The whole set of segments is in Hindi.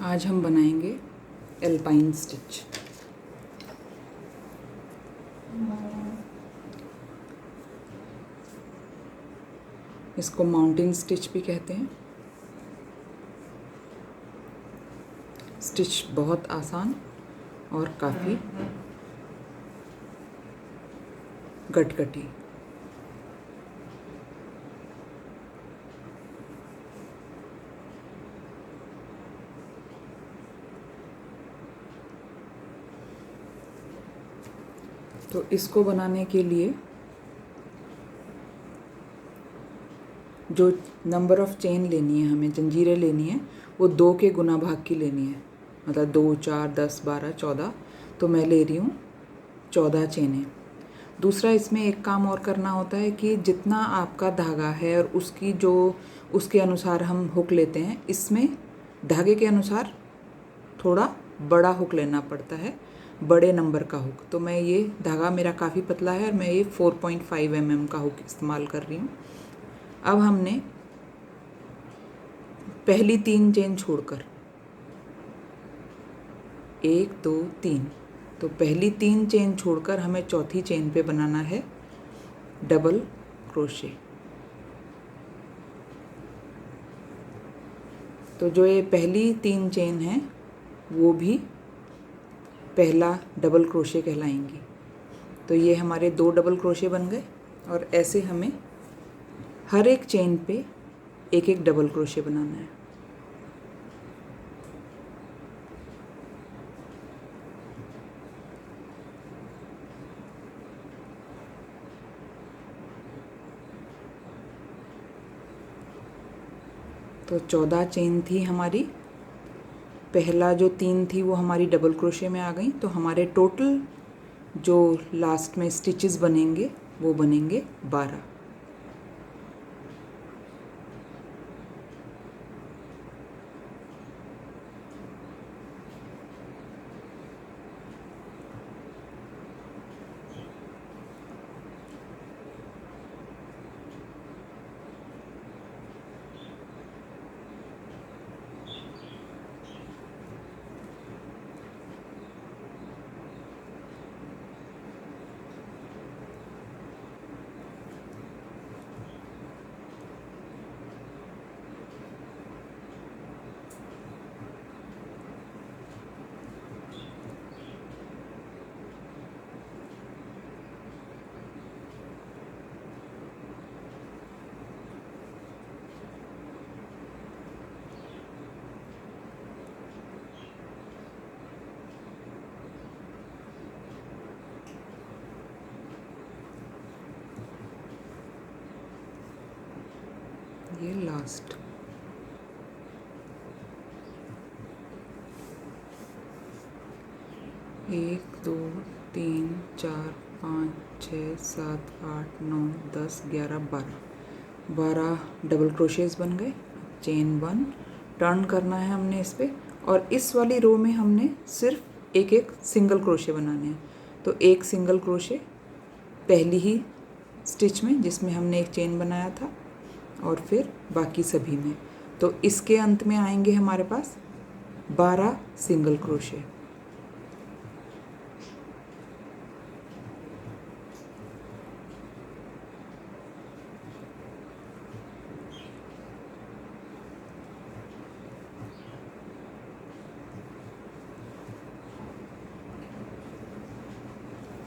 आज हम बनाएंगे एल्पाइन स्टिच। इसको माउंटेन स्टिच भी कहते हैं। स्टिच बहुत आसान और काफ़ी गटगटी। तो इसको बनाने के लिए जो नंबर ऑफ़ चेन लेनी है, हमें जंजीरें लेनी है, वो 2 के गुना भाग की लेनी है। मतलब 2, 4, 10, 12, 14। तो मैं ले रही हूँ 14 चेनें। दूसरा, इसमें एक काम और करना होता है कि जितना आपका धागा है और उसके अनुसार हम हुक लेते हैं। इसमें धागे के अनुसार थोड़ा बड़ा हुक लेना पड़ता है, बड़े नंबर का हुक। तो मैं ये धागा मेरा काफ़ी पतला है और मैं ये 4.5 mm का हुक इस्तेमाल कर रही हूँ। अब हमने पहली 3 चेन छोड़कर 1, 2, 3, तो पहली 3 चेन छोड़कर हमें चौथी चेन पे बनाना है डबल क्रोशे। तो जो ये पहली 3 चेन हैं वो भी पहला डबल क्रोशे कहलाएंगी। तो ये हमारे 2 डबल क्रोशे बन गए और ऐसे हमें हर एक चेन पे एक एक डबल क्रोशे बनाना है। तो 14 चेन थी हमारी। पहला जो 3 थी वो हमारी डबल क्रोशे में आ गई। तो हमारे टोटल जो लास्ट में स्टिचेस बनेंगे वो बनेंगे 12। ये लास्ट। एक, 2, 3, 4, 5, 6, 7, 8, 9, 10, 11, 12 डबल क्रोशेस बन गए। चेन 1 टर्न करना है हमने इस पे, और इस वाली रो में हमने सिर्फ एक एक सिंगल क्रोशे बनाने हैं। तो एक सिंगल क्रोशे पहली ही स्टिच में जिसमें हमने एक चेन बनाया था, और फिर बाकी सभी में। तो इसके अंत में आएंगे हमारे पास 12 सिंगल क्रोशे।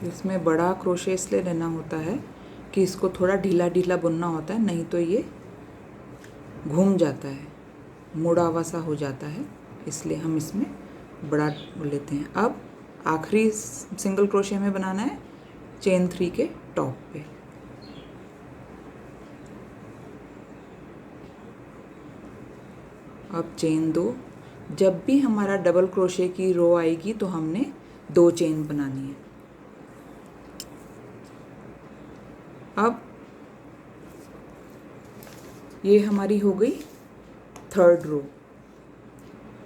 इसमें बड़ा क्रोशे इसलिए लेना होता है कि इसको थोड़ा ढीला ढीला बुनना होता है, नहीं तो ये घूम जाता है, मुड़ावा सा हो जाता है। इसलिए हम इसमें बड़ा लेते हैं। अब आखिरी सिंगल क्रोशे में बनाना है चेन 3 के टॉप पे। अब चेन 2, जब भी हमारा डबल क्रोशे की रो आएगी तो हमने 2 चेन बनानी है। अब ये हमारी हो गई 3rd रो।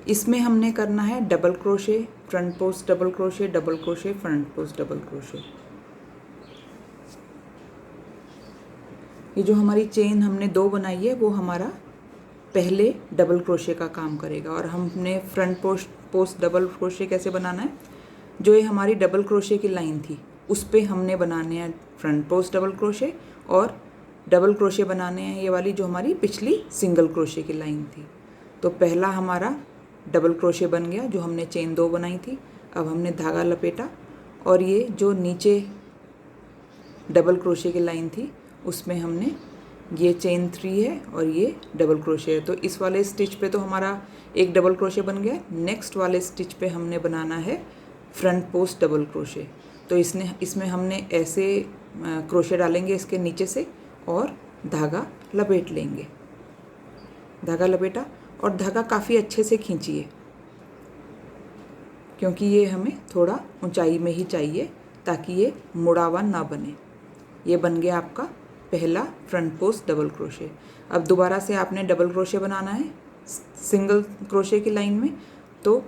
इसमें हमने करना है double crochet, front post double crochet, double crochet, front post double crochet. ये जो हमारी चेन हमने 2 बनाई है वो हमारा पहले डबल क्रोशे का काम करेगा। और हमने फ्रंट पोस्ट डबल क्रोशे कैसे बनाना है, जो ये हमारी डबल क्रोशे की लाइन थी उस पे हमने बनाने हैं फ्रंट पोस्ट डबल क्रोशे, और डबल क्रोशे बनाने हैं ये वाली जो हमारी पिछली सिंगल क्रोशे की लाइन थी। तो पहला हमारा डबल क्रोशे बन गया जो हमने चेन 2 बनाई थी। अब हमने धागा लपेटा और ये जो नीचे डबल क्रोशे की लाइन थी उसमें हमने ये चेन 3 है और ये डबल क्रोशे है। तो इस वाले स्टिच पे तो हमारा एक डबल क्रोशे बन गया। नेक्स्ट वाले स्टिच पे हमने बनाना है फ्रंट पोस्ट डबल क्रोशे। तो इसमें हमने ऐसे क्रोशे डालेंगे इसके नीचे से और धागा लपेट लेंगे। धागा लपेटा और धागा काफ़ी अच्छे से खींचिए क्योंकि ये हमें थोड़ा ऊंचाई में ही चाहिए ताकि ये मुड़ावा ना बने। ये बन गया आपका पहला फ्रंट पोस्ट डबल क्रोशे। अब दोबारा से आपने डबल क्रोशे बनाना है सिंगल क्रोशे की लाइन में। तो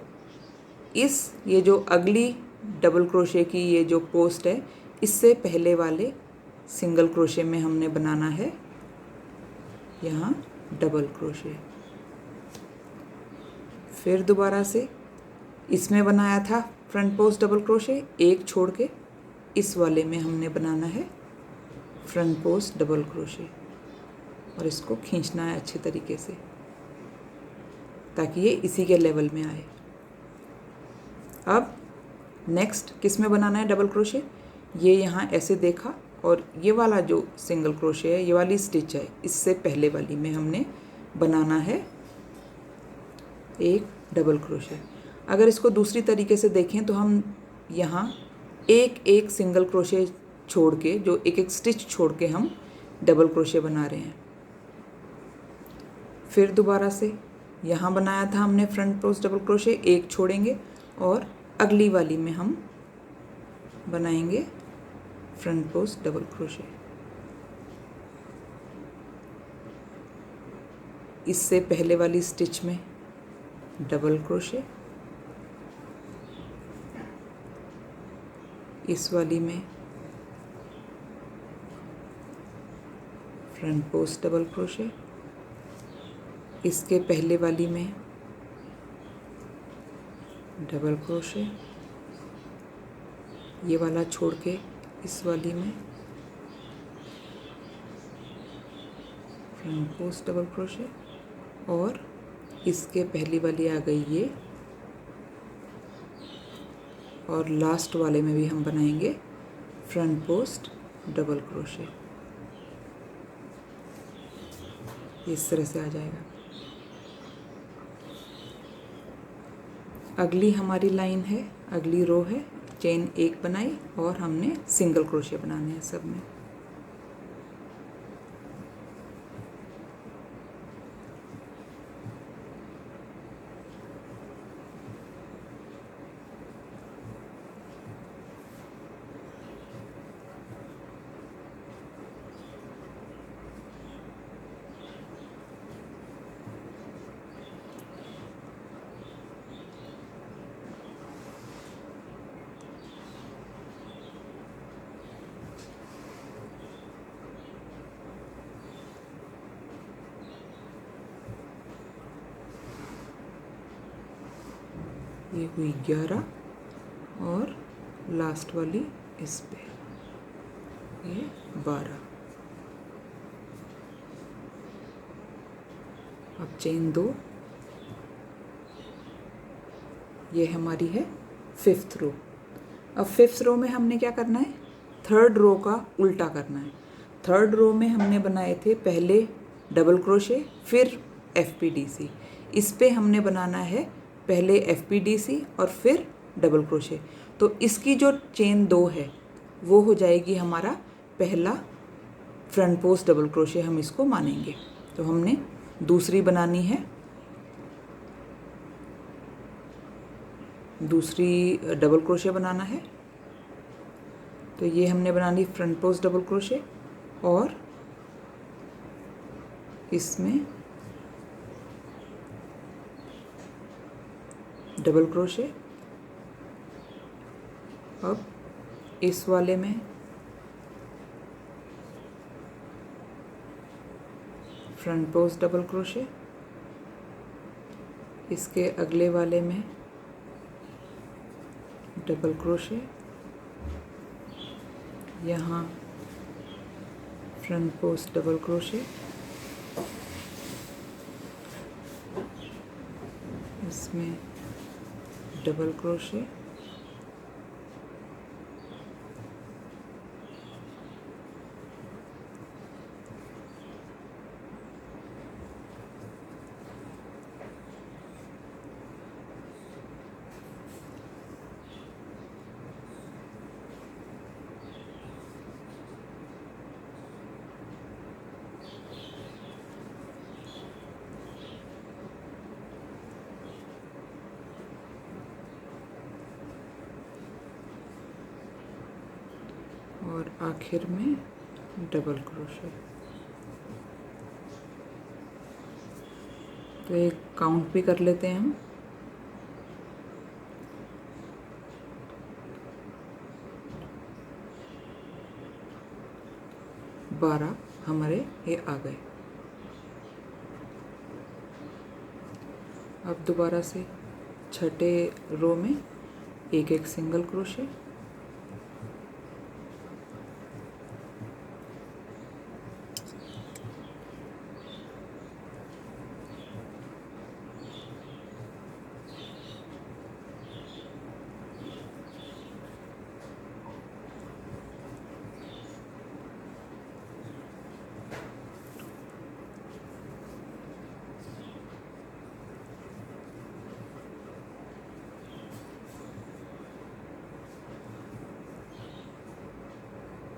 ये जो अगली डबल क्रोशे की ये जो पोस्ट है इससे पहले वाले सिंगल क्रोशे में हमने बनाना है यहाँ डबल क्रोशे। फिर दोबारा से इसमें बनाया था फ्रंट पोस्ट डबल क्रोशे, एक छोड़ के इस वाले में हमने बनाना है फ्रंट पोस्ट डबल क्रोशे और इसको खींचना है अच्छे तरीके से ताकि ये इसी के लेवल में आए। अब नेक्स्ट किस में बनाना है डबल क्रोशे, ये यहाँ ऐसे देखा और ये वाला जो सिंगल क्रोशे है ये वाली स्टिच है इससे पहले वाली में हमने बनाना है एक डबल क्रोशे। अगर इसको दूसरी तरीके से देखें तो हम यहाँ एक एक सिंगल क्रोशे छोड़ के जो एक एक स्टिच छोड़ के हम डबल क्रोशे बना रहे हैं। फिर दोबारा से यहाँ बनाया था हमने फ्रंट पोस्ट डबल क्रोशे, एक छोड़ेंगे और अगली वाली में हम बनाएंगे फ्रंट पोस्ट डबल क्रोशे। इससे पहले वाली स्टिच में डबल क्रोशे, इस वाली में फ्रंट पोस्ट डबल क्रोशे, इसके पहले वाली में डबल क्रोशे, ये वाला छोड़ के इस वाली में फ्रंट पोस्ट डबल क्रोशे और इसके पहली वाली आ गई ये, और लास्ट वाले में भी हम बनाएंगे फ्रंट पोस्ट डबल क्रोशे। इस तरह से आ जाएगा। अगली हमारी लाइन है, अगली रो है, चेन 1 बनाई और हमने सिंगल क्रोशे बनाने हैं सब में। ये हुई 11 और लास्ट वाली इस पे ये 12। अब चेन 2, ये हमारी है 5th रो। अब 5th रो में हमने क्या करना है, 3rd रो का उल्टा करना है। 3rd रो में हमने बनाए थे पहले डबल क्रोशे फिर FPDC, इस पे हमने बनाना है पहले FPDC और फिर डबल क्रोशे। तो इसकी जो चेन 2 है वो हो जाएगी हमारा पहला फ्रंट पोस्ट डबल क्रोशे, हम इसको मानेंगे। तो हमने दूसरी बनानी है, दूसरी डबल क्रोशे बनाना है। तो ये हमने बना ली फ्रंट पोस्ट डबल क्रोशे और इसमें डबल क्रोशे। अब इस वाले में फ्रंट पोस्ट डबल क्रोशे इसके अगले वाले में डबल क्रोशे, यहाँ फ्रंट पोस्ट डबल क्रोशे, इसमें डबल क्रोशे, और आखिर में डबल क्रोशे। तो एक काउंट भी कर लेते हैं हम। बारह हमारे ये आ गए। अब दोबारा से छठे रो में एक एक सिंगल क्रोशे,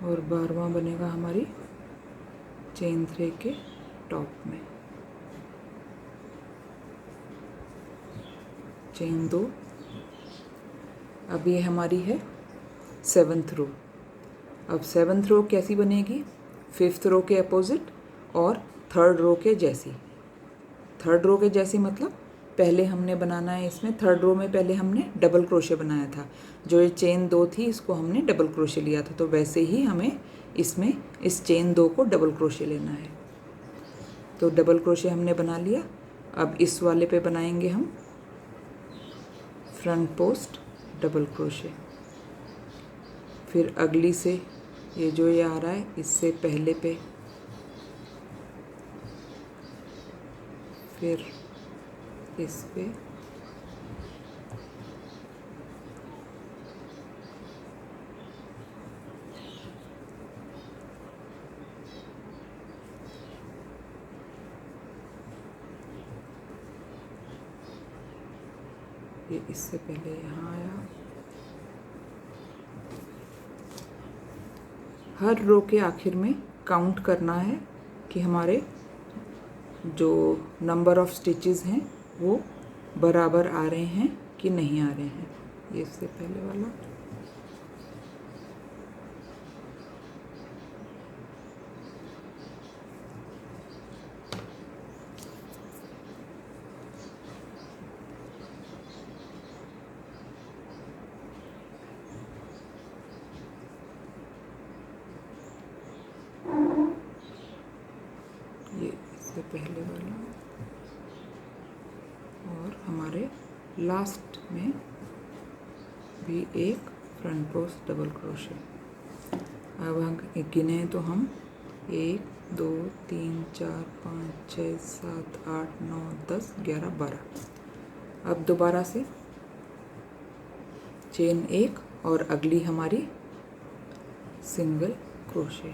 और 12वां बनेगा हमारी चेन 3 के टॉप में। चेन 2। अब ये हमारी है 7th रो। अब 7th रो कैसी बनेगी? 5th रो के अपोजिट और 3rd रो के जैसी। 3rd रो के जैसी मतलब पहले हमने बनाना है इसमें 3rd रो में पहले हमने डबल क्रोशे बनाया था। जो ये चेन 2 थी इसको हमने डबल क्रोशे लिया था, तो वैसे ही हमें इसमें इस चेन 2 को डबल क्रोशे लेना है। तो डबल क्रोशे हमने बना लिया। अब इस वाले पे बनाएंगे हम फ्रंट पोस्ट डबल क्रोशे। फिर अगली से ये आ रहा है इससे पहले पे, फिर इस पे, ये इससे पहले यहाँ आया। हर रो के आखिर में काउंट करना है कि हमारे जो नंबर ऑफ स्टिचेस हैं वो बराबर आ रहे हैं कि नहीं आ रहे हैं। ये इससे पहले वाला, ये इससे पहले वाला और हमारे लास्ट में भी एक फ्रंट पोस्ट डबल क्रोशे। अब हम गिने तो हम 1 2 3 4 5 6 7 8 9 10 11 12। अब दोबारा से चेन 1 और अगली हमारी सिंगल क्रोशे।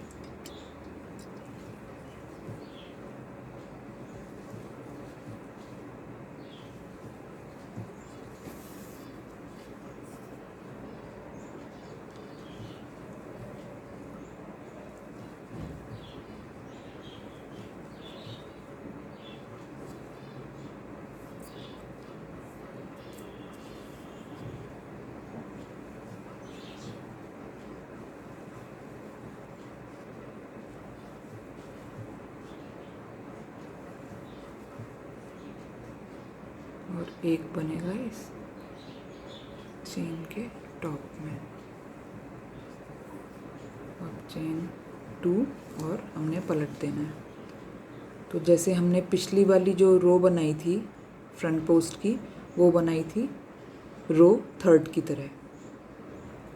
और एक बनेगा इस चेन के टॉप में। अब चेन 2 और हमने पलट देना है। तो जैसे हमने पिछली वाली जो रो बनाई थी फ्रंट पोस्ट की, वो बनाई थी रो थर्ड की तरह।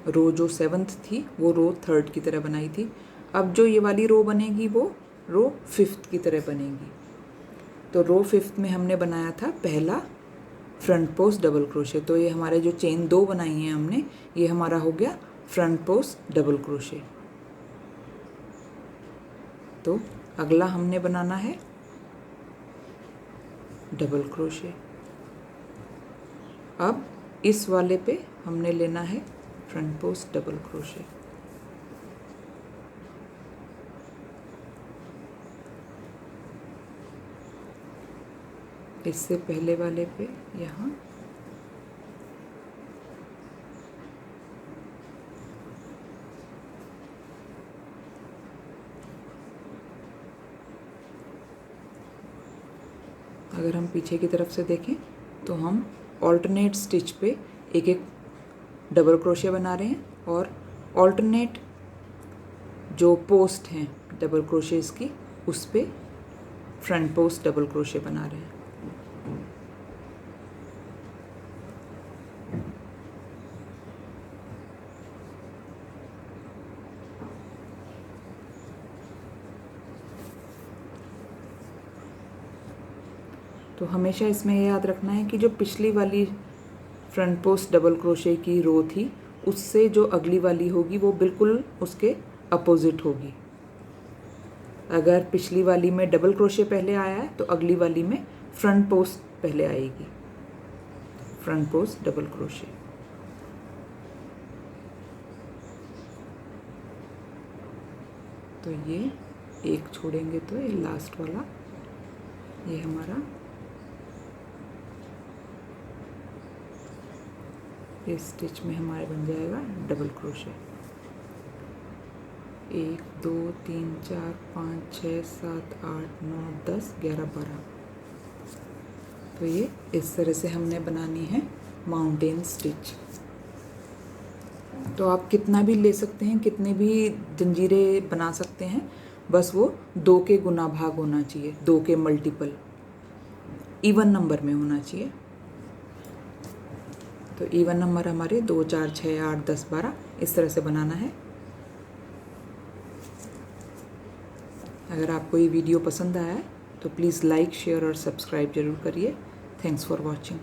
रो जो 7th थी वो रो थर्ड की तरह बनाई थी। अब जो ये वाली रो बनेगी वो रो 5th की तरह बनेगी। तो रो 5th में हमने बनाया था पहला फ्रंट पोस्ट डबल क्रोशे। तो ये हमारे जो चेन 2 बनाई हैं हमने, ये हमारा हो गया फ्रंट पोस्ट डबल क्रोशे। तो अगला हमने बनाना है डबल क्रोशे। अब इस वाले पे हमने लेना है फ्रंट पोस्ट डबल क्रोशे। इससे पहले वाले पे यहाँ अगर हम पीछे की तरफ से देखें तो हम ऑल्टरनेट स्टिच पे एक एक डबल क्रोशे बना रहे हैं और ऑल्टरनेट जो पोस्ट हैं डबल क्रोशेस की उस पे फ्रंट पोस्ट डबल क्रोशे बना रहे हैं। तो हमेशा इसमें ये याद रखना है कि जो पिछली वाली फ्रंट पोस्ट डबल क्रोशे की रो थी उससे जो अगली वाली होगी वो बिल्कुल उसके अपोजिट होगी। अगर पिछली वाली में डबल क्रोशे पहले आया है तो अगली वाली में फ्रंट पोस्ट पहले आएगी, फ्रंट पोस्ट डबल क्रोशे। तो ये एक छोड़ेंगे तो ये लास्ट वाला ये हमारा इस स्टिच में हमारे बन जाएगा डबल क्रोशे। 1 2 3 4 5 6 7 8 9 10 11 12। तो ये इस तरह से हमने बनानी है माउंटेन स्टिच। तो आप कितना भी ले सकते हैं, कितने भी जंजीरें बना सकते हैं, बस वो 2 के गुना भाग होना चाहिए, 2 के मल्टीपल, इवन नंबर में होना चाहिए। तो इवन नंबर हमारे 2 4 6 8 10 12 इस तरह से बनाना है। अगर आपको ये वीडियो पसंद आया है तो प्लीज़ लाइक शेयर और सब्सक्राइब ज़रूर करिए। Thanks for watching.